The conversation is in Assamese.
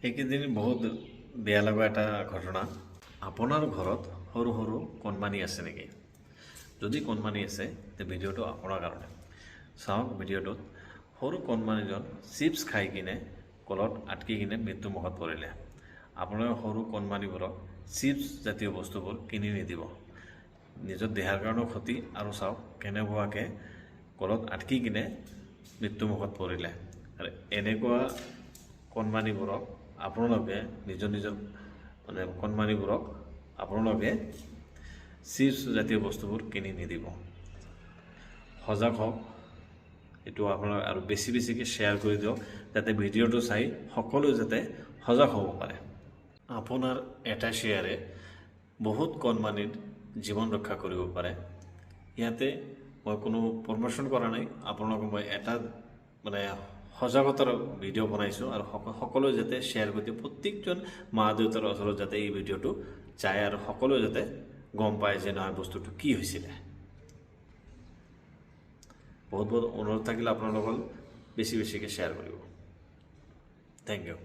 এইকেইদিন বহুত বেয়া লগা এটা ঘটনা। আপোনাৰ ঘৰত সৰু সৰু কণমানি আছে নেকি? যদি কণমানি আছে তে ভিডিঅ'টো আপোনাৰ কাৰণে। চাওক ভিডিঅ'টোত সৰু কণমানিজন চিপছ খাই কিনে কলত আটকি কিনে মৃত্যুমুখত পৰিলে। আপোনালোকে সৰু কণমানিবোৰক চিপছ জাতীয় বস্তুবোৰ কিনি নিদিব। নিজৰ দেহাৰ কাৰণেও ক্ষতি, আৰু চাওক কেনেকুৱাকৈ কলত আটকি কিনে মৃত্যুমুখত পৰিলে। আৰু এনেকুৱা কণমানিবোৰক আপোনালোকে নিজৰ কণমানিবোৰক আপোনালোকে চিপছ জাতীয় বস্তুবোৰ কিনি নিদিব। সজাগ হওক, এইটো আপোনালোক আৰু বেছিকৈ শ্বেয়াৰ কৰি দিয়ক, যাতে ভিডিঅ'টো চাই সকলোৱে যাতে সজাগ হ'ব পাৰে। আপোনাৰ এটা শ্বেয়াৰে বহুত কণমানিৰ জীৱন ৰক্ষা কৰিব পাৰে। ইয়াতে মই কোনো প্ৰমোশ্যন কৰা নাই, আপোনালোকক মই এটা সজাগতাৰ ভিডিঅ' বনাইছোঁ, আৰু সকলোৱে যাতে শ্বেয়াৰ কৰি দিয়ে। প্ৰত্যেকজন মা দেউতাৰ ওচৰত যাতে এই ভিডিঅ'টো যায় আৰু সকলোৱে যাতে গম পায় যে নহয় বস্তুটো কি হৈছিলে। বহুত অনুৰোধ থাকিলে আপোনালোকৰ বেছিকৈ শ্বেয়াৰ কৰিব। Thank U.